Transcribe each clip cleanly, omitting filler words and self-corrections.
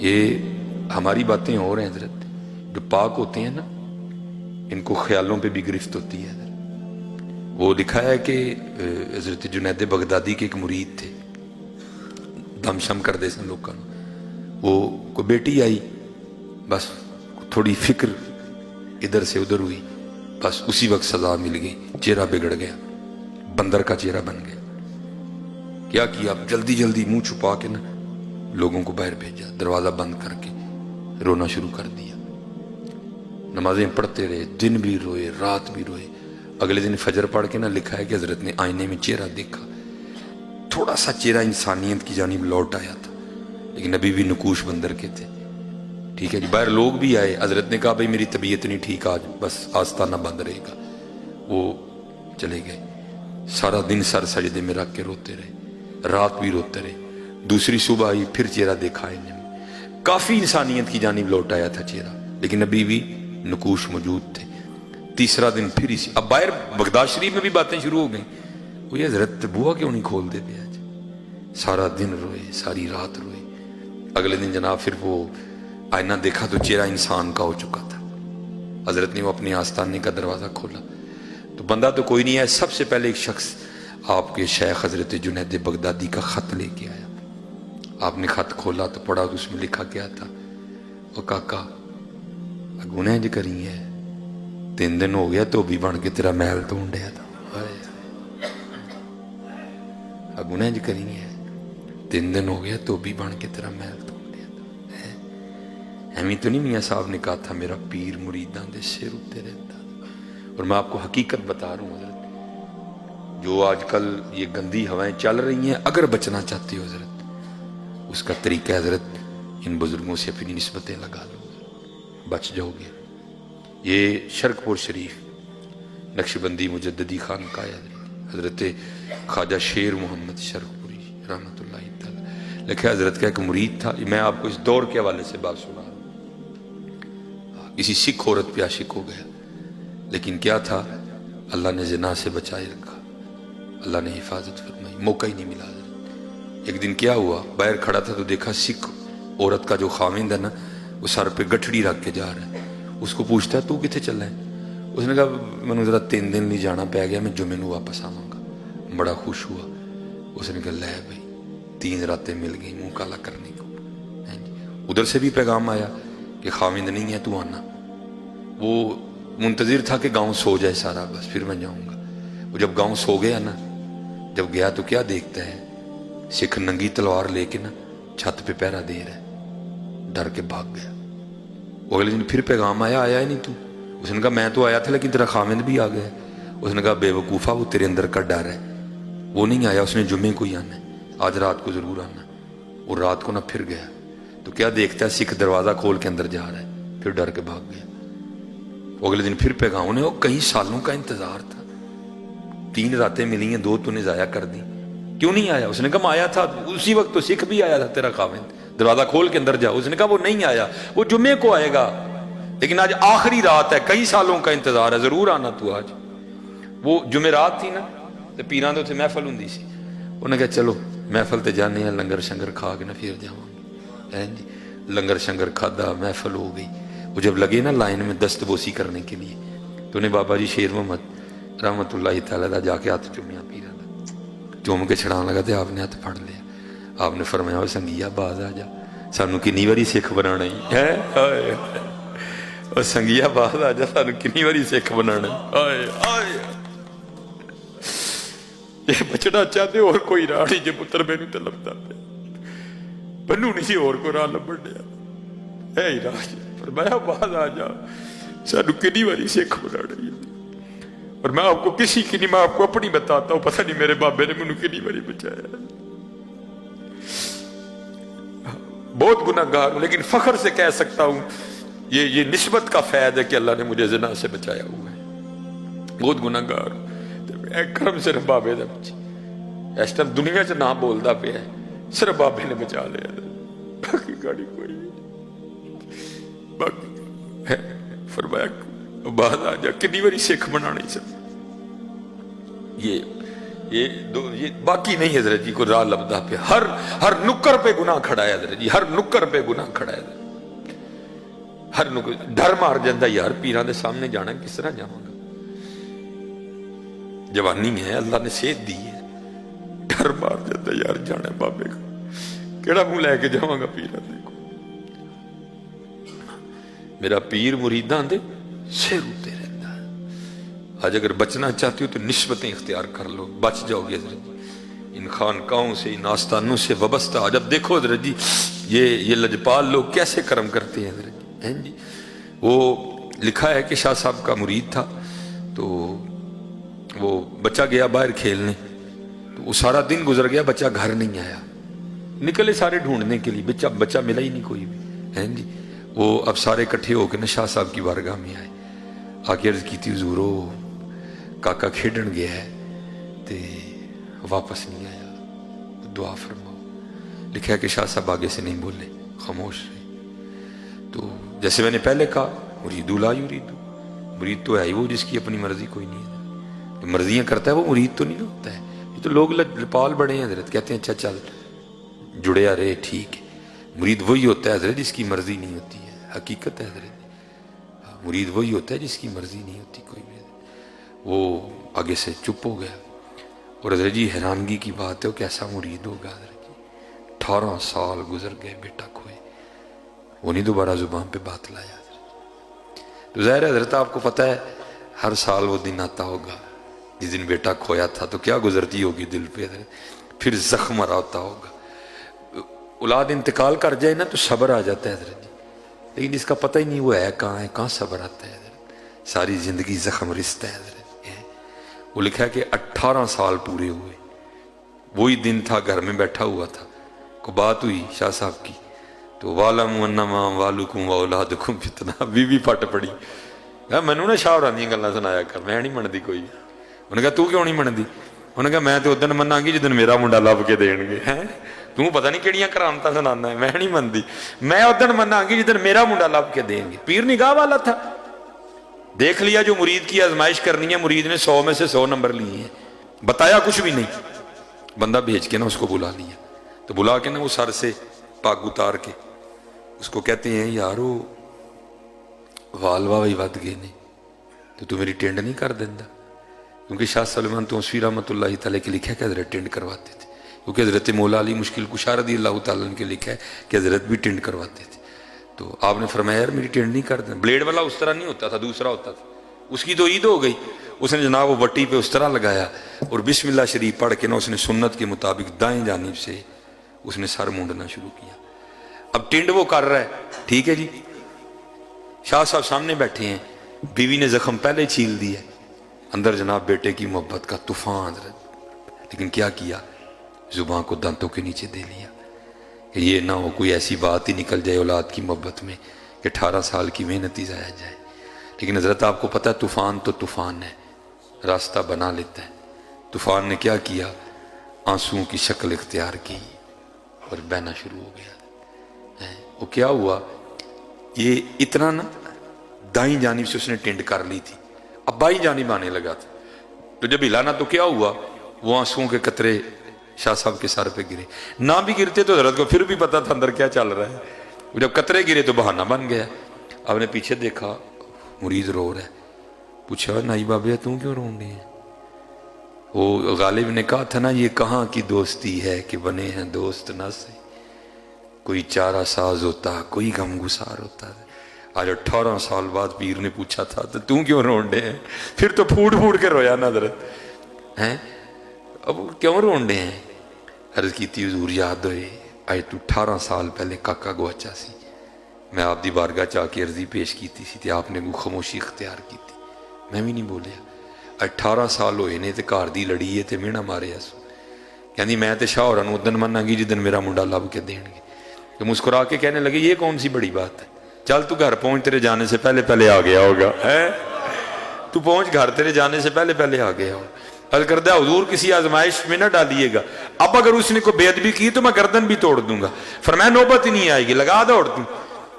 یہ ہماری باتیں اور ہیں حضرت، جو پاک ہوتے ہیں نا ان کو خیالوں پہ بھی گرفت ہوتی ہے حضرت۔ وہ لکھا ہے کہ حضرت جنید بغدادی کے ایک مرید تھے، دم شم کر دے سن لوگوں، وہ کوئی بیٹی آئی، بس تھوڑی فکر ادھر سے ادھر ہوئی، بس اسی وقت سزا مل گئی، چہرہ بگڑ گیا، بندر کا چہرہ بن گیا۔ کیا جلدی جلدی منہ چھپا کے نا لوگوں کو باہر بھیجا، دروازہ بند کر کے رونا شروع کر دیا۔ نمازیں پڑھتے رہے، دن بھی روئے رات بھی روئے۔ اگلے دن فجر پڑھ کے نا لکھا ہے کہ حضرت نے آئینے میں چہرہ دیکھا، تھوڑا سا چہرہ انسانیت کی جانب لوٹ آیا تھا، لیکن ابھی بھی نقوش بندر کے تھے۔ ٹھیک ہے جی، باہر لوگ بھی آئے، حضرت نے کہا بھائی میری طبیعت نہیں ٹھیک آج، بس آستانہ بند رہے گا۔ وہ چلے گئے، سارا دن سر سجدے میں رکھ کے روتے رہے، رات بھی روتے رہے۔ دوسری صبح آئی، پھر چہرہ دیکھا آئینے میں، کافی انسانیت کی جانب لوٹ آیا تھا چہرہ، لیکن ابھی بھی نقوش موجود تھے۔ تیسرا دن پھر اسی، اب باہر بغداد شریف میں بھی باتیں شروع ہو گئیں، وہ یہ حضرت بوا کیوں نہیں کھول دیتے آج؟ سارا دن روئے، ساری رات روئے۔ اگلے دن جناب پھر وہ آئینہ دیکھا تو چہرہ انسان کا ہو چکا تھا۔ حضرت نے وہ اپنے آستانے کا دروازہ کھولا تو بندہ تو کوئی نہیں ہے، سب سے پہلے ایک شخص آپ کے شیخ حضرت جنید بغدادی کا خط لے کے آیا۔ آپ نے خط کھولا تو پڑھا، اس میں لکھا کیا تھا؟ وہ کاکا گناہ جو کری ہے، 3 دن ہو گیا تو بھی بن کے تیرا محل ڈھونڈیا تھا۔ گناہ جو کری ہے، 3 دن ہو گیا تو بھی بن کے تیرا محل ڈھونڈیا تھا۔ ایمی تو نہیں میاں صاحب نے کہا تھا میرا پیر مریداں دے سر اتے رہتا؟ اور میں آپ کو حقیقت بتا رہا ہوں حضرت، جو آج کل یہ گندی ہوائیں چل رہی ہیں، اگر بچنا چاہتے ہو حضرت، اس کا طریقہ حضرت ان بزرگوں سے اپنی نسبتیں لگا لو، بچ جاؤ گے۔ یہ شرک پور شریف نقشبندی مجددی خانقاہ ہے حضرت خواجہ شیر محمد شرک پوری رحمۃ اللہ تعالی لکھا، حضرت کا ایک مرید تھا۔ میں آپ کو اس دور کے حوالے سے بات سنا رہا ہوں۔ کسی سکھ عورت پہ عاشق ہو گیا، لیکن کیا تھا، اللہ نے زنا سے بچائے رکھا، اللہ نے حفاظت فرمائی، موقع ہی نہیں ملا حضرت۔ ایک دن کیا ہوا، باہر کھڑا تھا تو دیکھا سکھ عورت کا جو خاوند ہے نا، وہ سر پہ گٹھڑی رکھ کے جا رہا ہے۔ اس کو پوچھتا ہے تو کتنے چلا ہے؟ اس نے کہا میں نے ذرا 3 دن نہیں جانا پہ گیا، میں جمعے نو واپس آواں گا۔ بڑا خوش ہوا۔ اس نے کہا لے بھائی 3 راتیں مل گئی منہ کالا کرنے کو۔ ادھر سے بھی پیغام آیا کہ خاوند نہیں ہے تو آنا۔ وہ منتظر تھا کہ گاؤں سو جائے سارا، بس پھر میں جاؤں گا۔ وہ جب گاؤں سو گیا نا، جب گیا تو کیا دیکھتا ہے، سکھ ننگی تلوار لے کے نا چھت پہ پہرا دے رہا ہے، ڈر کے بھاگ گیا۔ وہ اگلے دن پھر پیغام آیا ہی نہیں تو؟ اس نے کہا میں تو آیا تھا لیکن تیرا خاوند بھی آ گیا۔ اس نے کہا بے وقوفا، وہ تیرے اندر کا ڈر ہے، وہ نہیں آیا، اس نے جمعے کو ہی آنا ہے، آج رات کو ضرور آنا۔ اور رات کو نہ پھر گیا تو کیا دیکھتا ہے، سکھ دروازہ کھول کے اندر جا رہا ہے، پھر ڈر کے بھاگ گیا۔ اگلے دن پھر پیغام، انہیں وہ کئی سالوں کا انتظار تھا، 3 راتیں ملی ہیں، 2 تو نے ضائع کر دی، کیوں نہیں آیا؟ اس نے کہا میں آیا تھا اسی وقت تو سکھ بھی آیا تھا تیرا خاوند، دروازہ کھول کے اندر جا۔ اس نے کہا وہ نہیں آیا، وہ جمعے کو آئے گا، لیکن آج آخری رات ہے، کئی سالوں کا انتظار ہے، ضرور آنا تو آج۔ وہ جمعرات تھی نا تو پیران تو اتنے محفل ہوں سی، انہوں نے کہا چلو محفل تے جانے ہیں، لنگر شنگر کھا کے نہ پھر جاؤں گے۔ لنگر شنگر کھادا، محفل ہو گئی۔ وہ جب لگے نا لائن میں دست بوسی کرنے کے لیے تو انہیں بابا جی شیر محمد رحمت اللہ تعالیٰ دا جا کے ہاتھ چومیا، پیران دا چوم کے چھڑان لگا تو آپ نے ہاتھ پھڑ لیا۔ آپ نے فرمایا وہ سنگیا باز آ جا، سانو کنی واری سکھ بنانا ہی ہے، اور سنگیا باز آ جا، سانو کنی واری سکھ بنانا ہے۔ یہ بچنا چاہتے اور کوئی راہ نہیں، جے پتر مینوں تے لبدا پیا، بنو نہیں سی اور کوئی راہ لبن دیا، اے ہی راہ۔ فرمایا باز آ جا، سانو کنی واری سکھ بنانا ہی ہے۔ اور میں آپ کو کسی کی نہیں، میں آپ کو اپنی بتاتا ہوں، پتہ نہیں میرے بابے نے مجھے کنی واری بچایا۔ بہت گناہ گار ہوں، لیکن فخر سے کہہ سکتا ہوں یہ نسبت کا فیض ہے کہ اللہ نے مجھے زنا سے بچایا ہوا ہے۔ بہت گناہ گار ہوں، کرم صرف بابے دا بچی، اس ٹائم دنیا چ نہ بولدا پیا ہے، صرف بابے نے بچا لیا، باقی گاڑی کوئی نہیں۔ باقی فرمایا باہر آ جا، کنی واری سکھ بنا نہیں سکتا۔ یہ باقی نہیں حضرت جی کو راہ لبدا پہ ہر نکر پہ گناہ کھڑا ہے حضرت جی، ہر نکر پہ گناہ کھڑا ہے، ہر نکر ڈر مار جاندہ یار پیران دے سامنے جانا کس طرح جاؤں گا، جوانی ہے اللہ نے صحت دی ہے، ڈر مار جاندہ یار جانا بابے کا کیڑا منہ لے کے جاؤں گا پیران دے کو، میرا پیر مریدان دے سیر ہوتے رہتا ہے۔ آج اگر بچنا چاہتی ہو تو نسبتیں اختیار کر لو، بچ جاؤ گے حضرت جی ان خانقاہوں سے، ان آستانوں سے وابستہ۔ جب دیکھو حضرت جی یہ لجپال لوگ کیسے کرم کرتے ہیں حضرت جی، وہ لکھا ہے کہ شاہ صاحب کا مرید تھا، تو وہ بچہ گیا باہر کھیلنے، تو وہ سارا دن گزر گیا، بچہ گھر نہیں آیا، نکلے سارے ڈھونڈنے کے لیے، بچہ ملا ہی نہیں کوئی بھی ہے جی۔ وہ اب سارے کٹھے ہو کے شاہ صاحب کی بارگاہ میں آئے، آگے عرض کی تھی حضور کاکا کھیڈن گیا ہے تے واپس نہیں آیا، دعا فرماؤ۔ لکھا ہے کہ شاہ صاحب آگے سے نہیں بولے، خاموش رہے۔ تو جیسے میں نے پہلے کہا مریدو لا یریدو، مرید تو ہے ہی وہ جس کی اپنی مرضی کوئی نہیں ہے، جو مرضیاں کرتا ہے وہ مرید تو نہیں ہوتا ہے۔ یہ تو لوگ لپال بڑے ہیں حضرت، کہتے ہیں اچھا چل جڑیا رہے ٹھیک ہے، مرید وہی ہوتا ہے حضرت جس کی مرضی نہیں ہوتی ہے، حقیقت ہے حضرت، مرید وہی ہوتا ہے جس کی مرضی نہیں ہوتی کوئی بھی۔ وہ آگے سے چپ ہو گیا، اور حضرت جی حیرانگی کی بات ہے وہ کیسا مرید ہوگا حضرت جی، 18 سال گزر گئے بیٹا کھوئے، وہ نہیں دوبارہ زبان پہ بات لایا حضرت۔ تو ظاہر ہے حضرت آپ کو پتہ ہے ہر سال وہ دن آتا ہوگا جس دن بیٹا کھویا تھا، تو کیا گزرتی ہوگی دل پہ حضرت، پھر زخم آ ہوتا ہوگا۔ اولاد انتقال کر جائے نا تو صبر آ جاتا ہے حضرت جی، لیکن اس کا پتہ ہی نہیں وہ ہے کہاں صبر آتا ہے حضرت، ساری زندگی زخم رستا ہے حضرت۔ وہ لکھا ہے کہ 18 سال پورے ہوئے، وہی دن تھا گھر میں بیٹھا ہوا تھا، کو بات ہوئی شاہ صاحب کی، تو وَعْلَمُوا أَنَّمَا أَمْوَالُكُمْ وَأَوْلَادُكُمْ فِتْنَةٌ، بیوی پھٹ پڑی، میں نے نا شاہ ہوراں دیاں گلاں سنایا کر، میں نہیں منتی کوئی۔ انہوں نے کہا تو کیوں نہیں منتی؟ انہوں نے کہا میں تو ادن مناں گی جدن میرا منڈا لب کے دین گے، توں پتہ نہیں کیڑیاں کرامتاں سنانا ہے، میں نہیں منتی، میں ادن مناں گی جدن میرا منڈا لب کے دیں گے۔ پیر نگاہ والا تھا، دیکھ لیا جو مرید کی آزمائش کرنی ہے، مرید نے 100 میں سے 100 نمبر لیے ہیں، بتایا کچھ بھی نہیں، بندہ بھیج کے نا اس کو بلا لیا، تو بلا کے نا وہ سر سے پاگ اتار کے اس کو کہتے ہیں یارو وال واہ ود گئے نے، تو میری ٹینڈ نہیں کر دیندہ؟ کیونکہ شاہ سلمان توسوی رحمۃ اللہ تعالیٰ کے لکھا ہے کہ حضرت ٹینڈ کرواتے تھے، کیونکہ حضرت مولا علی مشکل کشا رضی اللہ تعالیٰ کے لکھا ہے کہ حضرت بھی ٹینڈ کرواتے تھے۔ تو آپ نے فرمایا یار میری ٹینڈ نہیں کر دینا، بلیڈ والا اس طرح نہیں ہوتا تھا، دوسرا ہوتا تھا، اس کی تو عید ہو گئی، اس نے جناب وہ وٹی پہ اس طرح لگایا، اور بسم اللہ شریف پڑھ کے نا اس نے سنت کے مطابق دائیں جانب سے اس نے سر مونڈنا شروع کیا۔ اب ٹینڈ وہ کر رہا ہے، ٹھیک ہے جی، شاہ صاحب سامنے بیٹھے ہیں، بیوی نے زخم پہلے چھیل دیا، اندر جناب بیٹے کی محبت کا طوفان حضرت، لیکن کیا کیا، زبان کو دانتوں کے نیچے دے لیا کہ یہ نہ ہو کوئی ایسی بات ہی نکل جائے اولاد کی محبت میں کہ 18 سال کی محنت ہی ضائع جائے۔ لیکن حضرت آپ کو پتہ ہے طوفان تو طوفان ہے، راستہ بنا لیتا ہے۔ طوفان نے کیا کیا، آنسوؤں کی شکل اختیار کی اور بہنا شروع ہو گیا۔ وہ کیا ہوا، یہ اتنا نا دائیں جانب سے اس نے ٹینڈ کر لی تھی، اب بائیں جانب آنے لگا تھا، تو جب ہلانا تو کیا ہوا، وہ آنسوؤں کے قطرے شاہ صاحب کے سر پہ گرے، نہ بھی گرتے تو حضرت کو پھر بھی پتا تھا اندر کیا چل رہا ہے، جب قطرے گرے تو بہانہ بن گیا۔ آپ نے پیچھے دیکھا مرید رو رہا ہے، پوچھا نائی بابے تم کیوں رون رہے ہیں؟ وہ غالب نے کہا تھا نا یہ کہاں کی دوستی ہے کہ بنے ہیں دوست نہ سے، کوئی چارہ ساز ہوتا کوئی غم گسار ہوتا ہے۔ آج 18 سال بعد پیر نے پوچھا تھا تو تم کیوں رون رہے ہیں؟ پھر تو پھوٹ پھوٹ کے رویا نا حضرت، اب کیوں رون رہے ہیں؟ عرض کی تھی حضور یاد ہوئے آج تو 18 سال پہلے کاکا گواچا سی، میں آپ دی بارگاہ چاہ کے عرضی پیش کی تھی آپ نے خاموشی اختیار کی تھی، میں بھی نہیں بولیا۔ 18 سال ہوئے نے تے گھر دی لڑی ہے تے مینا مارے سو، کہنی میں تے شاہ ہوراں نوں ادن مناں گی جدن میرا منڈا لب کے دین گے، تو مسکرا کے کہنے لگے یہ کون سی بڑی بات ہے، چل تو گھر پہنچ، تیرے جانے سے پہلے پہلے آ گیا ہوگا، تو پہنچ گھر، تیرے جانے سے پہلے پہلے آ گیا ہوگا۔ عرض کردہ حضور کسی آزمائش میں نہ ڈالیے گا، اب اگر اس نے کوئی بے ادبی کی تو میں گردن بھی توڑ دوں گا۔ فرمایا نوبت ہی نہیں آئے گی، لگا دوڑ دوں۔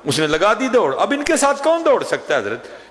اس نے لگا دی دوڑ۔ اب ان کے ساتھ کون دوڑ سکتا ہے حضرت،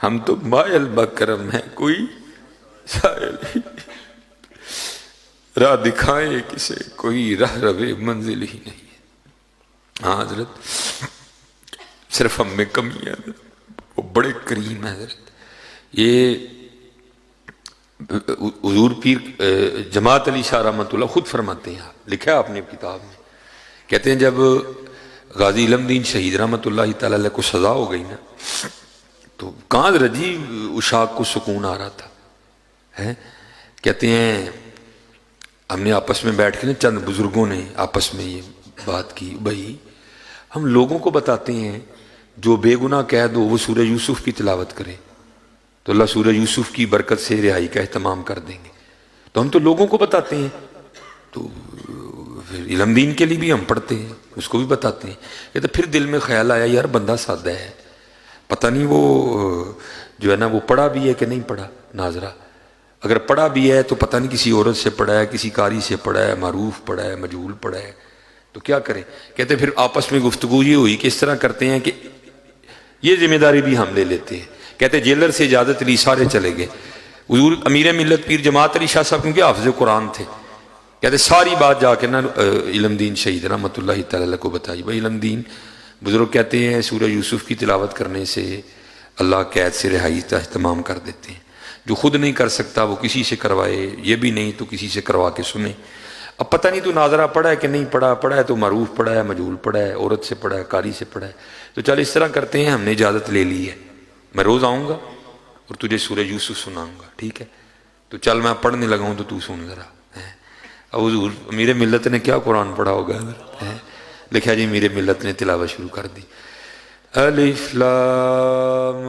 ہم تو مائل بکرم ہیں، کوئی سائل ہی راہ دکھائے کسے، کوئی راہ روے منزل ہی نہیں ہے۔ ہاں حضرت صرف ہم میں کمی ہے، وہ بڑے کریم ہے حضرت۔ یہ حضور پیر جماعت علی شاہ رحمۃ اللہ خود فرماتے ہیں، لکھا ہے آپ نے کتاب میں، کہتے ہیں جب غازی علم دین شہید رحمۃ اللہ تعالی علیہ کو سزا ہو گئی نا، تو کہاں رجی اشاق کو سکون آ رہا تھا، کہتے ہیں ہم نے آپس میں بیٹھ کے نا، چند بزرگوں نے آپس میں یہ بات کی، بھائی ہم لوگوں کو بتاتے ہیں جو بے گناہ قید ہو وہ سورہ یوسف کی تلاوت کرے تو اللہ سورہ یوسف کی برکت سے رہائی کا اہتمام کر دیں گے، تو ہم تو لوگوں کو بتاتے ہیں، تو پھر علم دین کے لیے بھی ہم پڑھتے ہیں، اس کو بھی بتاتے ہیں۔ یہ تو پھر دل میں خیال آیا یار بندہ سادہ ہے، پتہ نہیں وہ جو ہے نا وہ پڑھا بھی ہے کہ نہیں پڑھا، ناظرہ اگر پڑھا بھی ہے تو پتہ نہیں کسی عورت سے پڑھا ہے، کسی قاری سے پڑھا ہے، معروف پڑھا ہے، مجہول پڑھا ہے، تو کیا کریں؟ کہتے پھر آپس میں گفتگو یہ ہوئی کہ اس طرح کرتے ہیں کہ یہ ذمہ داری بھی ہم لے لیتے ہیں۔ کہتے جیلر سے اجازت لی، سارے چلے گئے۔ حضور امیر ملت پیر جماعت علی شاہ صاحب کیونکہ حافظ قرآن تھے، کہتے ساری بات جا کے نا علم دین شہید رحمۃ اللہ تعالی کو بتائی۔ بھائی علم دین بزرگ کہتے ہیں سورہ یوسف کی تلاوت کرنے سے اللہ قید سے رہائی کا اہتمام کر دیتے ہیں، جو خود نہیں کر سکتا وہ کسی سے کروائے، یہ بھی نہیں تو کسی سے کروا کے سنے۔ اب پتہ نہیں تو ناظرہ پڑھا ہے کہ نہیں پڑھا، پڑھا ہے تو معروف پڑھا ہے، مجہول پڑھا ہے، عورت سے پڑھا ہے، قاری سے پڑھا ہے، تو چل اس طرح کرتے ہیں، ہم نے اجازت لے لی ہے، میں روز آؤں گا اور تجھے سورہ یوسف سناؤں گا، ٹھیک ہے؟ تو چل میں پڑھنے لگا ہوں تو سن ذرا۔ اب حضور امیر ملت نے کیا قرآن پڑھا ہوگا، لکھا جی امیر ملت نے تلاوت شروع کر دی، الف لام